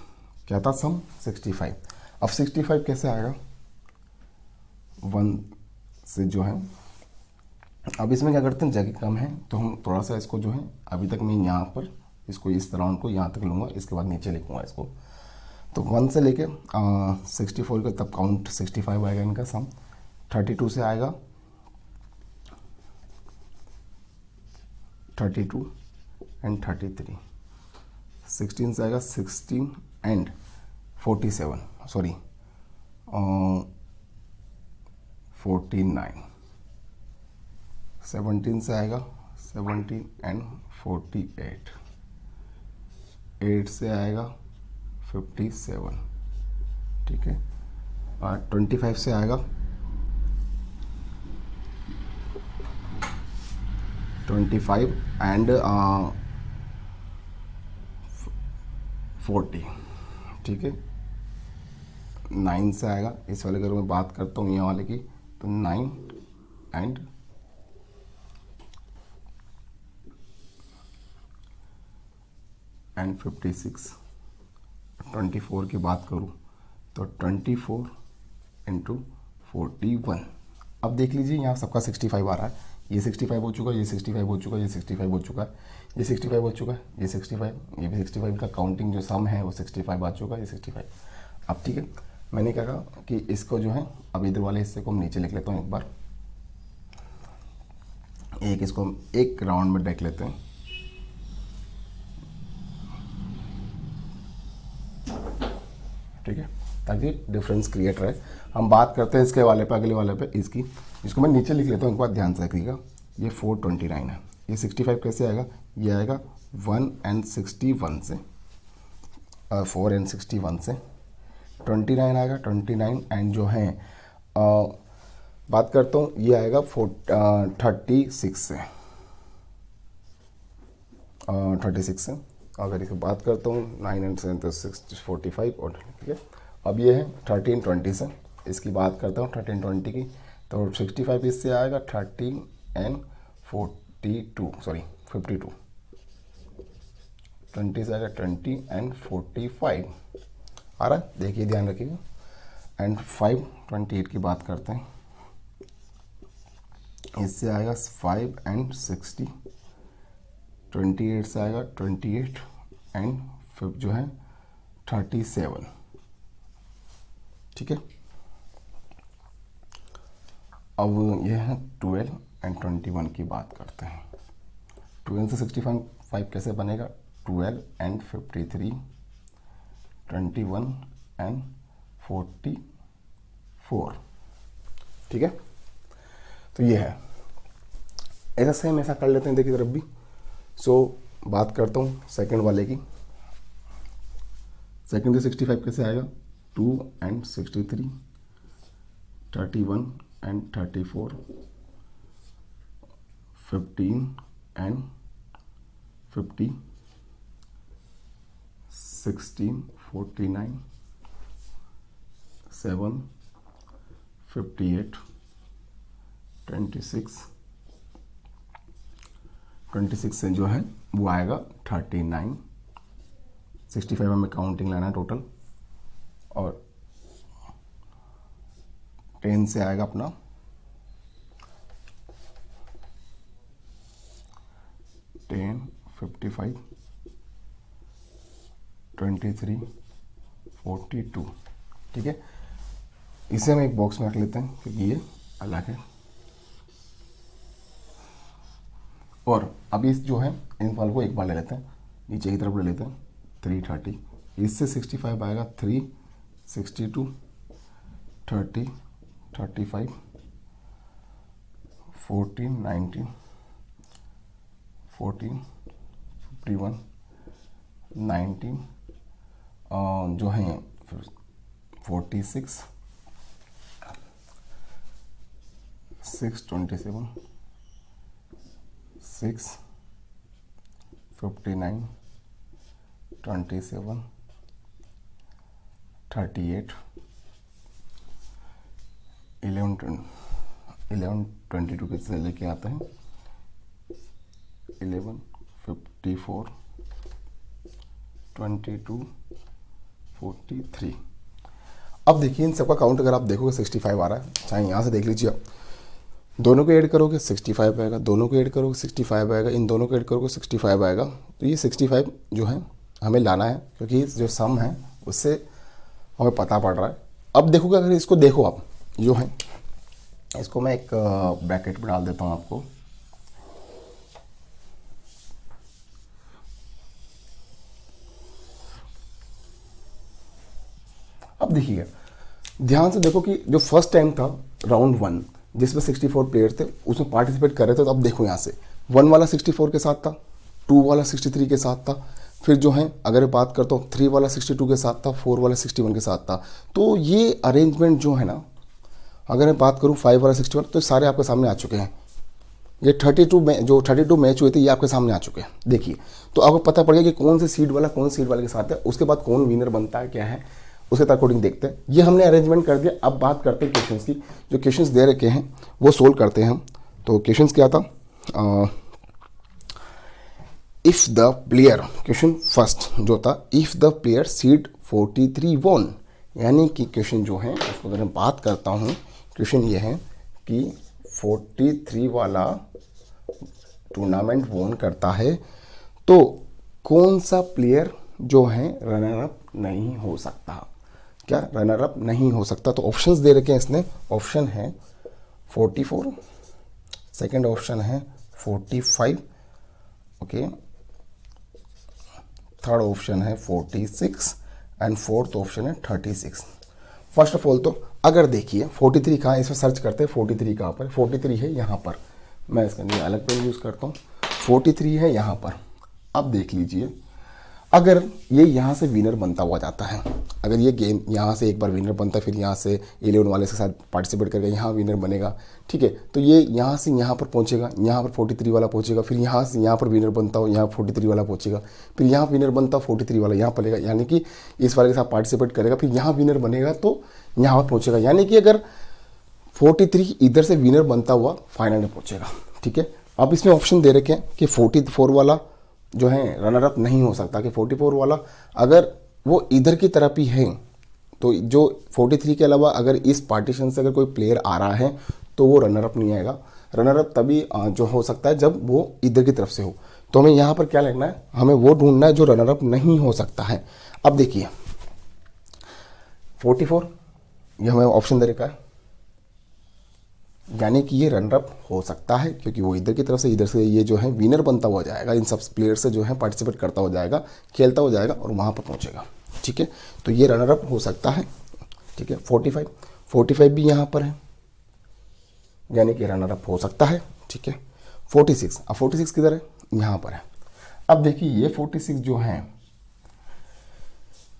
Speaker 1: क्या था सम, 65। अब 65 कैसे आएगा, 1 से जो है, अब इसमें क्या करते हैं, जगह कम है तो हम थोड़ा सा इसको जो है, अभी तक मैं यहाँ पर इसको इस राउंड को यहाँ तक लूँगा, इसके बाद नीचे लिखूँगा इसको। तो 1 से लेके 64 का तब काउंट 65 आएगा इनका सम। 32 से आएगा 32 एंड 33। 16 से आएगा 16 एंड 47, सॉरी 49। 17 से आएगा 17 एंड 48। 8 से आएगा 57। ठीक है, और 25 से आएगा 25 एंड 40। ठीक है, 9 से आएगा, इस वाले अगर मैं बात करता हूँ यहाँ वाले की, तो 9 एंड 56। 24 की बात करूँ तो 24 इंटू 41। अब देख लीजिए यहाँ सबका 65 आ रहा है। ये 65 हो चुका है, ये 65 हो चुका है, ये 65 हो चुका है, ये 65 हो चुका है, ये 65, ये भी 65 का काउंटिंग जो सम है वो 65 आ चुका है, ये 65। अब ठीक है, मैंने क्या कहा कि इसको जो है, अब इधर वाले हिस्से को हम नीचे लिख लेता हूँ एक बार। इसको हम एक राउंड में देख लेते हैं। ठीक है, ताकि डिफरेंस क्रिएट रहे। हम बात करते हैं इसके वाले पे, अगले वाले पे इसकी, इसको मैं नीचे लिख लेता हूँ, एक बात ध्यान से रखिएगा। ये 429 है, ये 65 कैसे आएगा, ये आएगा 1 and 61 से, 4 and 61 से 29 आएगा, 29 एंड जो है बात करता हूँ ये आएगा 36 से, 36 से। अगर इसकी बात करता हूँ 9 and 7 तो 45 और ठीक है। अब ये है 1320 से, इसकी बात करता हूँ 1320 की, तो 65 इससे आएगा 13 and 42 सॉरी 52, 20 से आएगा 20 and 45 आ रहा है, देखिए ध्यान रखिएगा। एंड 528 की बात करते हैं, इससे आएगा 5 and 60, 28 से आएगा 28 एंड फिर जो है 37, ठीक है। अब ये है 12 and 21 की बात करते हैं। 12 से 65 कैसे बनेगा, 12 and 53, 21 and 44, ठीक है। तो ये है, ऐसा सेम ऐसा कर लेते हैं देखिए तरफ भी। सो बात करता हूँ सेकंड वाले की। सेकंड से 65 कैसे आएगा, 2 and 63, 31 and 34, 15 and 50, 16, 49, 7, 58, 26 से जो है वो आएगा 39, 65 हमें काउंटिंग लेना है टोटल, और 10 से आएगा अपना 10, 55, 23, 42, ठीक है। इसे हम एक बॉक्स में रख लेते हैं क्योंकि ये अलग है। और अभी जो है इन फल को एक बार ले लेते हैं, नीचे की तरफ ले लेते हैं 330, इससे 65 आएगा 3, 62, 30, 35, 14, 19, 14, 51, 19 जो है 46, 627, 6, 59, 27, 38, 11, 22 के से लेके आते हैं 11, 54, 22, 43। अब देखिए इन सबका काउंट अगर आप देखोगे 65 आ रहा है, चाहे यहाँ से देख लीजिए आप, दोनों को ऐड करोगे 65 आएगा, दोनों को ऐड करोगे 65 आएगा, इन दोनों को ऐड करोगे 65 आएगा। तो ये 65 जो है हमें लाना है क्योंकि जो सम है उससे हमें पता पड़ रहा है। अब देखोगे अगर इसको देखो आप जो है, इसको मैं एक ब्रैकेट में डाल देता हूँ आपको। अब देखिए ध्यान से देखो कि जो फर्स्ट टाइम था राउंड 1 जिसमें 64 प्लेयर थे उसमें पार्टिसिपेट कर रहे थे, तो अब देखो यहाँ से 1 वाला 64 के साथ था, 2 वाला 63 के साथ था, फिर जो है अगर बात करता हूँ 3 वाला 62 के साथ था, 4 वाला 61 के साथ था। तो ये अरेंजमेंट जो है ना, अगर मैं बात करूँ 5 वाला 61 तो सारे आपके सामने आ चुके हैं। ये 32 मैच हुए थे ये आपके सामने आ चुके हैं। देखिए तो आपको पता पड़ गया कि कौन से सीड वाला कौन सीड वाले के साथ है, उसके बाद कौन विनर बनता है क्या है उसके अकॉर्डिंग देखते हैं। ये हमने अरेंजमेंट कर दिया। अब बात करते हैं क्वेश्चंस की। जो क्वेश्चंस दे रखे हैं वो सोल्व करते हैं हम। तो क्वेश्चंस क्या था, if the player, question first जो था, if the player seed 43 won, यानी कि क्वेश्चन जो है उसको अगर मैं बात करता हूँ, क्वेश्चन ये है कि 43 वाला टूर्नामेंट वॉन करता है तो कौन सा प्लेयर जो है रनर अप नहीं हो सकता, क्या रनर अप नहीं हो सकता। तो ऑप्शंस दे रखे हैं इसने, ऑप्शन है 44, सेकंड ऑप्शन है 45, ओके, थर्ड ऑप्शन है 46 एंड फोर्थ ऑप्शन है 36। फर्स्ट ऑफ ऑल तो अगर देखिए 43 कहाँ है, इसमें सर्च करते हैं 43 कहाँ पर, 43 है यहाँ पर, मैं इसके लिए अलग पेन यूज़ करता हूँ, 43 है यहाँ पर। अब देख लीजिए अगर ये यहाँ से विनर बनता हुआ जाता है, अगर ये गेम यहाँ से एक बार विनर बनता है, फिर यहाँ से 11 वाले के साथ पार्टिसिपेट करके यहाँ विनर बनेगा, ठीक है, तो ये यहाँ से यहाँ पर पहुँचेगा, यहाँ पर 43 वाला पहुँचेगा, फिर यहाँ से यहाँ पर विनर बनता हो, यहाँ 43 वाला पहुँचेगा, फिर यहाँ विनर बनता 43 वाला यहाँ पड़ेगा, यानी कि इस वाले के साथ पार्टिसिपेट करेगा, फिर यहाँ विनर बनेगा तो यहाँ पर पहुँचेगा, यानी कि अगर 43 इधर से विनर बनता हुआ फाइनल में पहुँचेगा, ठीक है। अब इसमें ऑप्शन दे रखे हैं कि 44 वाला जो है रनर अप नहीं हो सकता, कि 44 वाला अगर वो इधर की तरफ ही है तो जो 43 के अलावा अगर इस पार्टीशन से अगर कोई प्लेयर आ रहा है तो वो रनर अप नहीं आएगा। रनर अप तभी जो हो सकता है जब वो इधर की तरफ से हो। तो हमें यहाँ पर क्या लिखना है, हमें वो ढूंढना है जो रनर अप नहीं हो सकता है। अब देखिए 44 ये हमें ऑप्शन दे रखा है, यानी कि ये रनर अप हो सकता है क्योंकि वो इधर की तरफ से इधर से ये जो है विनर बनता हुआ जाएगा, इन सब प्लेयर से जो है पार्टिसिपेट करता हुआ जाएगा, खेलता हुआ जाएगा और वहाँ पर पहुँचेगा, ठीक है। तो ये रनर अप हो सकता है, ठीक है। 45 भी यहाँ पर है, यानी कि रनर अप हो सकता है, ठीक है। 46, अब 46 किधर है, यहाँ पर है। अब देखिए ये 46 जो है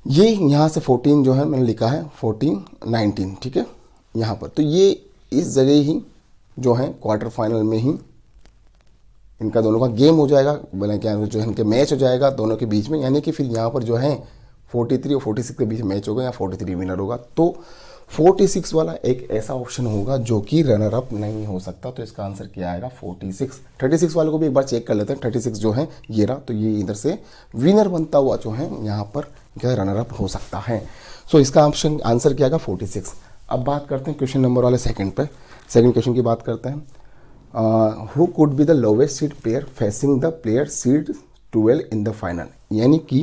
Speaker 1: ये यहाँ से 14 जो है मैंने लिखा है 14, 19, ठीक है, यहाँ पर। तो ये इस जगह ही जो है क्वार्टर फाइनल में ही इनका दोनों का गेम हो जाएगा, बोले क्या जो है इनके मैच हो जाएगा दोनों के बीच में, यानी कि फिर यहाँ पर जो है 43 और 46 के बीच मैच होगा या 43 विनर होगा। तो 46 वाला एक ऐसा ऑप्शन होगा जो कि रनर अप नहीं हो सकता। तो इसका आंसर क्या आएगा 46। 36 वाले को भी एक बार चेक कर लेते हैं, 36 जो है ये रहा, तो ये इधर से विनर बनता हुआ जो है यहाँ पर क्या रनर अप हो सकता है। सो इसका ऑप्शन आंसर क्या आएगा 46। अब बात करते हैं क्वेश्चन नंबर वाले सेकंड पे, सेकंड क्वेश्चन की बात करते हैं। Who could be the lowest seed player facing the player seed 12 in the final, यानी कि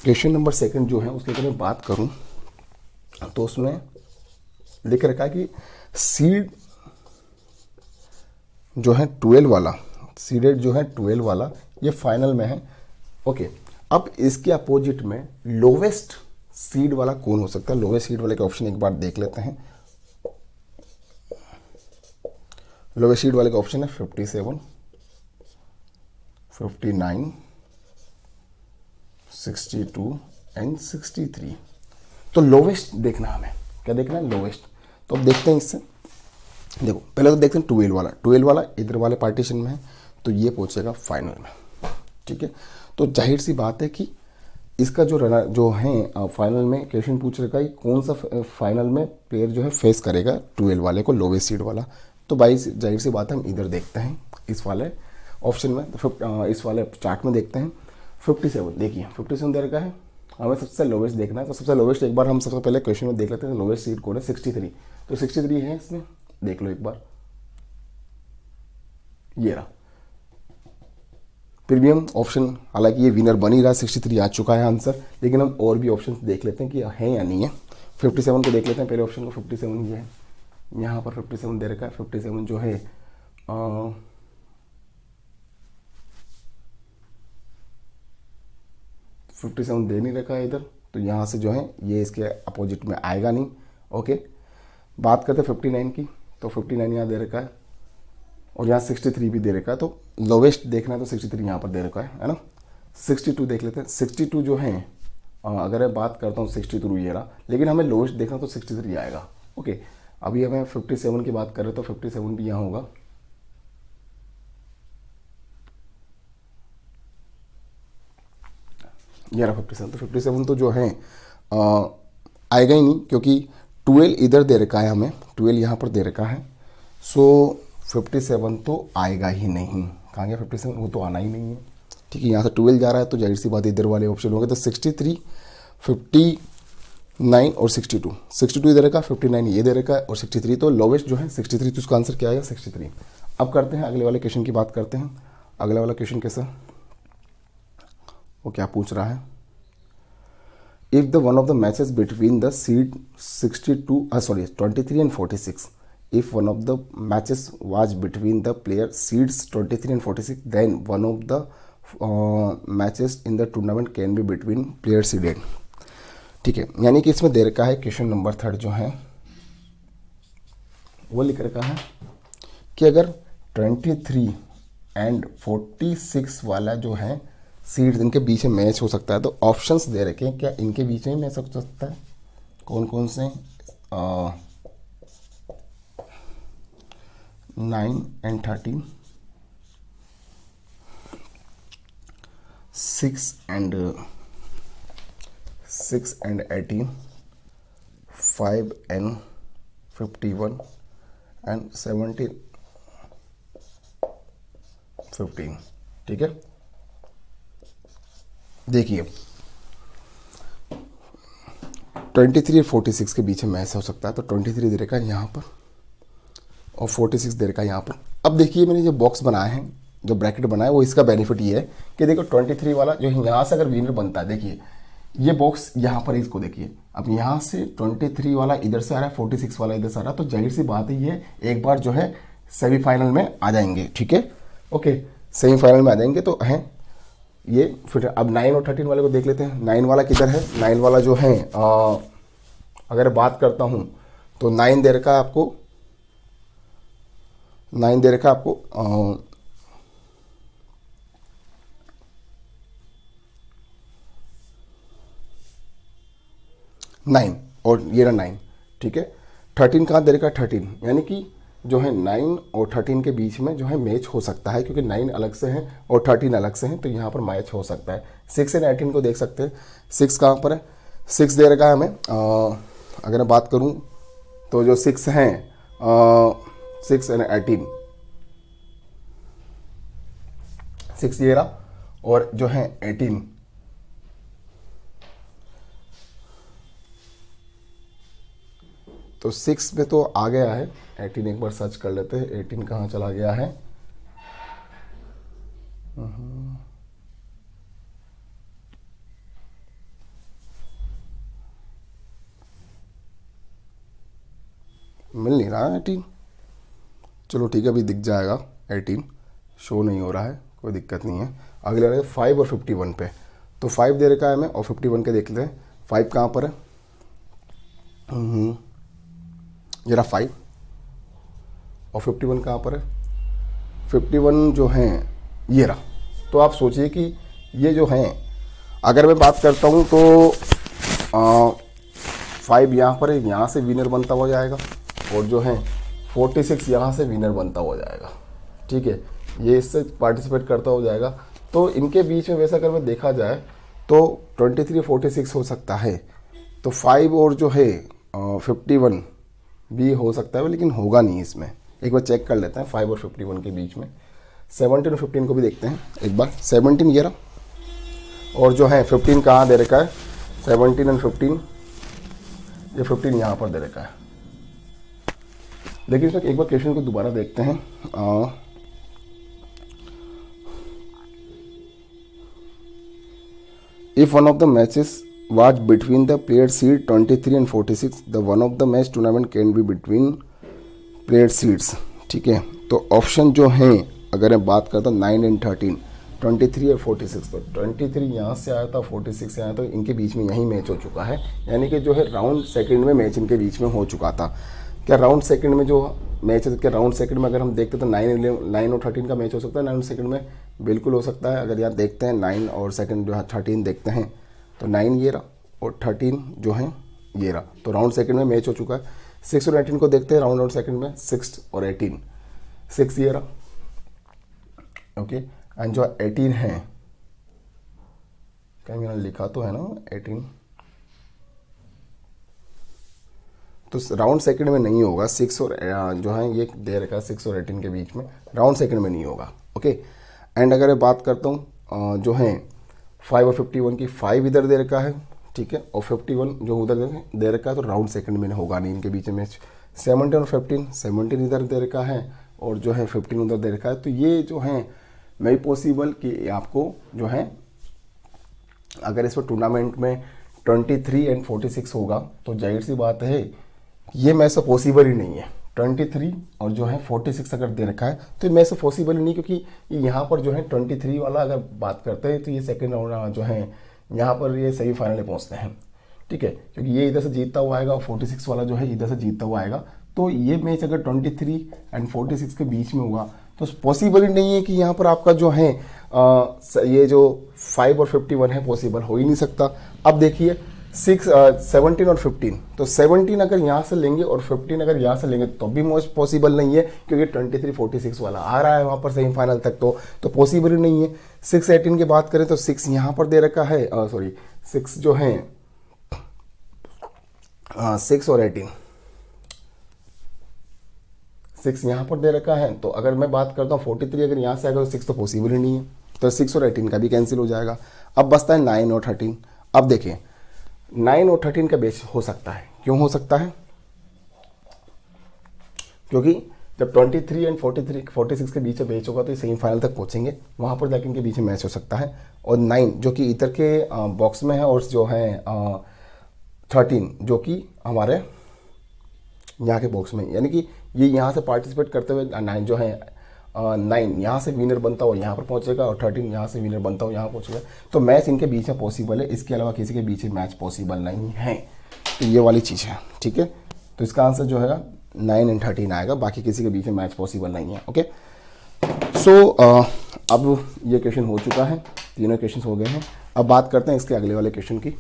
Speaker 1: क्वेश्चन नंबर सेकंड जो है उसके अगर मैं बात करूं तो उसमें लिख रखा है कि सीड जो है 12 वाला, सीडेड जो है 12 वाला ये फाइनल में है, ओके। अब इसके अपोजिट में लोवेस्ट सीड वाला कौन हो सकता है, लोवेस्ट सीड वाले का ऑप्शन एक बार देख लेते हैं। लोवेस्ट सीड वाले का ऑप्शन है 57, 59, 62 एंड 63। तो लोवेस्ट देखना हमें, क्या देखना है लोवेस्ट। तो अब देखते हैं इससे, देखो पहले तो देखते हैं 12 वाला इधर वाले पार्टीशन में है तो ये पहुंचेगा फाइनल में, ठीक है। तो जाहिर सी बात है कि इसका जो रनर जो है फाइनल में क्वेश्चन पूछ रखा है कौन सा फाइनल में प्लेयर जो है फेस करेगा 12 वाले को, लोवेस्ट सीड वाला। तो भाई जाहिर सी बात है हम इधर देखते हैं इस वाले ऑप्शन में, तो इस वाले चार्ट में देखते हैं 57। देखिए 57 दे रखा है, हमें सबसे लोवेस्ट देखना है। तो सबसे लोवेस्ट एक बार हम सबसे पहले क्वेश्चन में देख लेते हैं, लोवेस्ट सीड कौन है 63। तो 63 है इसमें, देख लो एक बार, ये रहा। फिर भी हम ऑप्शन, हालांकि ये विनर बन ही रहा, 63 आ चुका है आंसर, लेकिन हम और भी ऑप्शन देख लेते हैं कि है या नहीं है। 57 को देख लेते हैं पहले ऑप्शन को, 57 ये है, यहाँ पर 57 दे रखा है। 57 जो है 57 दे नहीं रखा है इधर, तो यहाँ से जो है ये इसके अपोजिट में आएगा नहीं, ओके। बात करते हैं 59 की, तो 59 यहाँ दे रखा है और यहाँ 63 भी दे रखा है। तो लोवेस्ट देखना है तो 63 यहाँ पर दे रखा है ना। 62 देख लेते हैं। 62 जो है अगर मैं बात करता हूँ 62 ये रहा, लेकिन हमें लोवेस्ट देखना तो 63 आएगा, ओके। अभी हमें 57 की बात करें तो 57 भी यहाँ होगा, ये रहा 57। तो 57 तो जो है आएगा ही नहीं क्योंकि 12 इधर दे रखा है, हमें 12 यहाँ पर दे रखा है। सो 57 तो आएगा ही नहीं। कहाँ गया 57, वो तो आना ही नहीं है, ठीक है। यहाँ से 12 जा रहा है तो जाहिर सी बात इधर वाले ऑप्शन होंगे। तो 63, 59 और 62 इधर रखा, 59 ये दे रखा है और 63, तो लोवेस्ट जो है 63। तो उसका आंसर क्या आएगा 63। अब करते हैं अगले वाले क्वेश्चन की बात करते हैं। अगला वाला क्वेश्चन कैसा, वो क्या पूछ रहा है, if the one of the matches between the seed 23 and 46, if one of the matches was between the player seeds 23 and 46, then one of the matches in the tournament can be between player seeded। ठीक है, यानी कि इसमें दे रखा है question number 3 जो है वो लिख रखा है कि अगर 23 एंड 46 वाला जो है सीड्स इनके बीच में मैच हो सकता है, तो ऑप्शंस दे रखे हैं क्या इनके बीच में मैच हो सकता है, कौन कौन से 9 एंड 13, 6 एंड 18, 5 एंड 51 एंड 17 15। ठीक है, देखिए 23 और 46 के बीच में मैच हो सकता है, तो 23 दे रखा है यहाँ पर और 46 दे रखा है यहाँ पर। अब देखिए मैंने जो बॉक्स बनाया है, जो ब्रैकेट बनाया है, वो इसका बेनिफिट ये है कि देखो 23 वाला जो है यहाँ से अगर विनर बनता है, देखिए ये बॉक्स यहाँ पर इसको देखिए, अब यहाँ से 23 वाला इधर से आ रहा है, 46 वाला इधर से आ रहा है, तो जाहिर सी बात है ये एक बार जो है सेमीफाइनल में आ जाएंगे। ठीक है, ओके, सेमीफाइनल में आ जाएंगे। तो हैं ये, फिर अब 9 और 13 वाले को देख लेते हैं। 9 वाला किधर है, 9 वाला जो है अगर बात करता हूँ तो 9 दे रखा है आपको, 9 दे रखा है आपको 9 और ये रहा 9। ठीक है, 13 कहाँ दे रखा है 13, यानी कि जो है 9 और 13 के बीच में जो है मैच हो सकता है, क्योंकि 9 अलग से है और 13 अलग से है, तो यहाँ पर मैच हो सकता है। 6 एंड 18 को देख सकते हैं। 6 कहाँ पर है, 6 दे रखा है हमें, अगर मैं बात करूँ तो जो 6 हैं 6 एंड 18, 6 ये रहा और जो है 18, तो 6 में तो आ गया है। 18 एक बार सर्च कर लेते हैं, 18 कहाँ चला गया है। मिल नहीं रहा है 18, चलो ठीक है, अभी दिख जाएगा। 18 शो नहीं हो रहा है, कोई दिक्कत नहीं है। अगले वाले 5 और 51 पे, तो 5 दे रखा है हमें और 51 के देख लेते हैं। 5 कहाँ पर है, ये रहा 5 और 51 कहाँ पर है, 51 जो है ये रहा। तो आप सोचिए कि ये जो हैं, अगर मैं बात करता हूँ तो 5 यहाँ पर है, यहाँ से विनर बनता हुआ जाएगा, और जो है 46 यहाँ से विनर बनता हुआ जाएगा। ठीक है, ये इससे पार्टिसिपेट करता हो जाएगा। तो इनके बीच में वैसा अगर मैं देखा जाए तो 23 46 हो सकता है, तो 5 और जो है 51 भी हो सकता है, लेकिन होगा नहीं इसमें। एक बार चेक कर लेते हैं 5 और 51 के बीच में। 17 और 15 को भी देखते हैं एक बार। 17 ये रहा और जो है 15 कहाँ दे रखा है, 17 एंड 15, ये 15 यहाँ पर दे रखा है। लेकिन इसमें एक बार क्वेश्चन को दोबारा देखते हैं। If one of the matches was between the played seed 23 and 46, the one of the match tournament can be between played seeds। ठीक है, तो ऑप्शन जो हैं अगर मैं बात करता हूँ 9 एंड 13, 23 और 46, तो 23 यहाँ से आया था, 46 से आया, तो इनके बीच में यही मैच हो चुका है, यानी कि जो है राउंड सेकंड में मैच इनके बीच में हो चुका था। क्या राउंड सेकंड में जो मैच है, क्या राउंड सेकंड में अगर हम देखते तो 9 और 13 का मैच हो सकता है, 9 सेकंड में बिल्कुल हो सकता है। अगर यहाँ देखते हैं 9 और सेकंड जो है 13 देखते हैं, तो 9 ये रहा और 13 जो है ये रहा, तो राउंड सेकंड में मैच हो चुका है। 6 और 18 को देखते हैं राउंड और सेकंड में, 6 और 18, 6 ये रहा, ओके। एंड जो 18 है, क्या मैंने लिखा तो है ना 18, तो राउंड सेकंड में नहीं होगा। 6 और जो है ये दे रखा है 6 और 18 के बीच में, राउंड सेकंड में नहीं होगा, ओके। एंड अगर मैं बात करता हूँ जो है 5 और 51 की, 5 इधर दे रखा है, ठीक है, और 51 जो उधर दे रखा है, तो राउंड सेकंड में होगा नहीं इनके बीच में मैच। 17 और 15, 17 इधर दे रखा है और जो है 15 उधर दे रखा है, तो ये जो है नहीं पॉसिबल कि आपको जो है अगर इस पर टूर्नामेंट में 23 एंड 46 होगा, तो जाहिर सी बात है ये मैच तो पॉसिबल ही नहीं है। 23 और जो है 46 अगर दे रखा है, तो ये मैच तो पॉसिबल ही नहीं, क्योंकि यहाँ पर जो है 23 वाला अगर बात करते हैं तो ये सेकेंड राउंड जो है यहाँ पर ये सेमीफाइनल में पहुँचते हैं, ठीक है, क्योंकि ये इधर से जीतता हुआ आएगा और 46 वाला जो है इधर से जीतता हुआ आएगा। तो ये मैच अगर 23 एंड 46 के बीच में हुआ तो पॉसिबल ही नहीं है कि यहाँ पर आपका जो है ये जो 5 और 51 है, पॉसिबल हो ही नहीं सकता। अब देखिए 17 और 15, तो 17 अगर यहाँ से लेंगे और 15 अगर यहाँ से लेंगे तो भी मोस्ट पॉसिबल नहीं है, क्योंकि 23-46 वाला आ रहा है वहाँ पर सेमीफाइनल तक, तो पॉसिबल ही नहीं है। 6-18 की बात करें तो 6 यहाँ पर दे रखा है, सॉरी 6 जो है 6 और 18, 6 यहाँ पर दे रखा है। तो अगर मैं बात करता हूँ 43 अगर यहाँ से आएगा तो 6 तो पॉसिबल ही नहीं है, तो 6 और 18 का भी कैंसिल हो जाएगा। अब बचता है 9 और 13। अब देखिए 9 और 13 का बेच हो सकता है। क्यों हो सकता है? क्योंकि जब 23 एंड 46 के बीच में मैच होगा तो ये सेमीफाइनल तक पहुंचेंगे, वहां पर जाके इनके बीच में मैच हो सकता है। और 9 जो कि इधर के बॉक्स में है, और जो है 13 जो कि हमारे यहाँ के बॉक्स में, यानी कि ये यहाँ से पार्टिसिपेट करते हुए 9 जो है 9 यहाँ से विनर बनता हुआ यहाँ पर पहुँचेगा और 13 यहाँ से विनर बनता हुआ यहाँ पहुँचेगा। तो मैच इनके बीच में पॉसिबल है, इसके अलावा किसी के बीच में मैच पॉसिबल नहीं है। तो ये वाली चीज़ है, ठीक है। तो इसका आंसर जो है 9 एंड 13 आएगा, बाकी किसी के बीच में मैच पॉसिबल नहीं है। ओके, सो अब ये क्वेश्चन हो चुका है, तीनों क्वेश्चन हो गए हैं। अब बात करते हैं इसके अगले वाले क्वेश्चन की।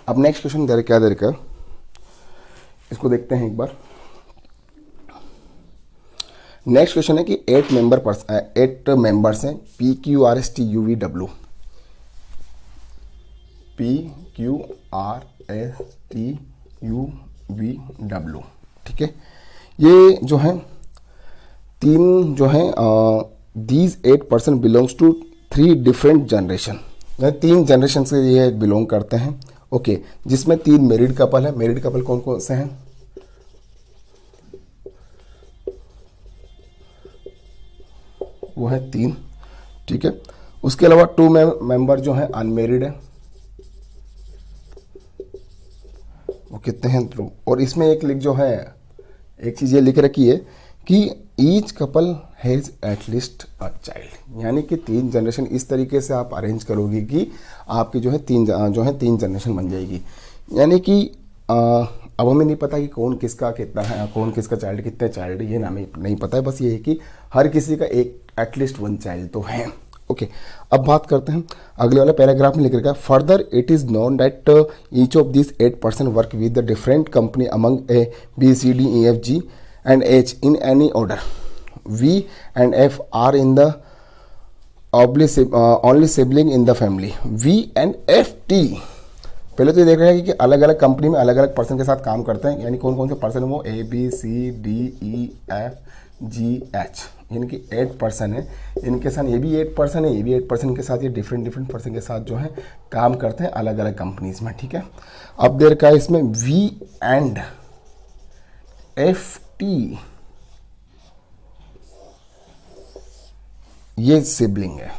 Speaker 1: अब नेक्स्ट क्वेश्चन क्या दे रखा, इसको देखते हैं एक बार। नेक्स्ट क्वेश्चन है कि 8 मेंबर्स हैं PQRSTUVW, PQRSTUVW, ठीक है। ये जो है तीन जो है these 8% belongs to 3 different generation, 3 generation से ये बिलोंग करते हैं। ओके, जिसमें 3 मैरिड कपल है। मैरिड कपल कौन कौन से हैं? वो है 3, ठीक है। उसके अलावा 2 मेंबर जो हैं अनमेरिड है, वो कितने हैं? 2। और इसमें एक लिख जो है एक चीज़ ये लिख रखी है कि each couple has at least a child, यानी कि 3 जनरेशन इस तरीके से आप अरेंज करोगे कि आपकी जो है 3 जनरेशन बन जाएगी। यानी कि अब हमें नहीं पता कि कौन किसका कितना है, कौन किसका चाइल्ड कितने चाइल्ड, ये हमें नहीं पता है। बस ये है कि हर किसी का एक एटलीस्ट 1 चाइल्ड तो है। ओके, अब बात करते हैं अगले वाले पैराग्राफ में लिख रखा है, further it is known that each of this 8% work with the different company among A BCDEFG and H in any order. V and F are in the only sibling in the family. V and F T, पहले तो ये देख रहे हैं कि अलग अलग company में अलग अलग पर्सन के साथ काम करते हैं, यानी कौन कौन से पर्सन है वो ABCDEFGH, यानी कि 8 पर्सन है। इनके साथ ये भी 8 पर्सन है, ये भी 8 पर्सन के साथ, ये डिफरेंट पर्सन के साथ जो है काम करते हैं अलग अलग कंपनीज में, ठीक है। अब देर का इसमें V and FT ये सिबलिंग है,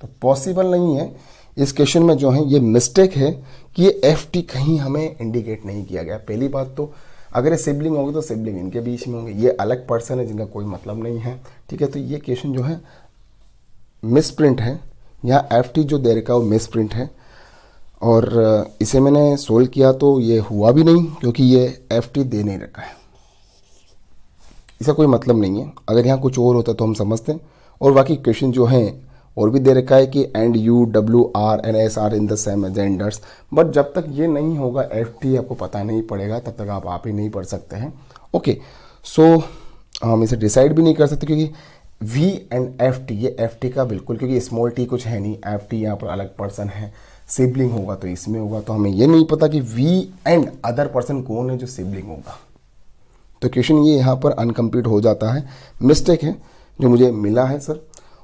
Speaker 1: तो पॉसिबल नहीं है। इस क्वेश्चन में जो है ये मिस्टेक है कि ये FT कहीं हमें इंडिकेट नहीं किया गया। पहली बात तो अगर ये सिबलिंग होगी तो सिबलिंग इनके बीच में होंगे, ये अलग पर्सन है जिनका कोई मतलब नहीं है, ठीक है। तो ये क्वेश्चन जो है मिसप्रिंट है, यहाँ FT जो दे रखा है वो मिसप्रिंट है, और इसे मैंने सोल्व किया तो ये हुआ भी नहीं, क्योंकि ये FT दे नहीं रखा है, इसका कोई मतलब नहीं है। अगर यहाँ कुछ और होता तो हम समझते हैं। और बाकी क्वेश्चन जो हैं और भी दे रखा है कि and UWR and S are in the same genders, but जब तक ये नहीं होगा FT आपको पता नहीं पड़ेगा, तब तक आप ही नहीं पढ़ सकते हैं। ओके, सो हम इसे डिसाइड भी नहीं कर सकते, क्योंकि V and FT, ये FT का बिल्कुल, क्योंकि स्मॉल t कुछ है नहीं, FT यहाँ पर अलग पर्सन है, सिबलिंग होगा तो इसमें होगा, तो हमें ये नहीं पता कि V एंड अदर पर्सन कौन है जो सिबलिंग होगा। तो क्वेश्चन ये यहाँ पर अनकम्प्लीट हो जाता है, मिस्टेक है जो मुझे मिला है सर।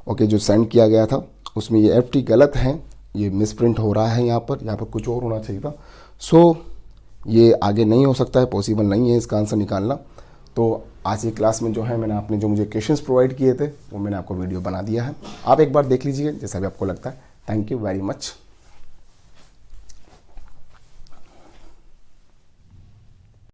Speaker 1: ओके, जो सेंड किया गया था उसमें ये FT गलत है, ये मिसप्रिंट हो रहा है, यहाँ पर कुछ और होना चाहिए था। सो ये आगे नहीं हो सकता है, पॉसिबल नहीं है इसका आंसर निकालना। तो आज की क्लास में जो है मैंने आपने जो मुझे क्वेश्चंस प्रोवाइड किए थे वो मैंने आपको वीडियो बना दिया है, आप एक बार देख लीजिए जैसा भी आपको लगता है। Thank you very much.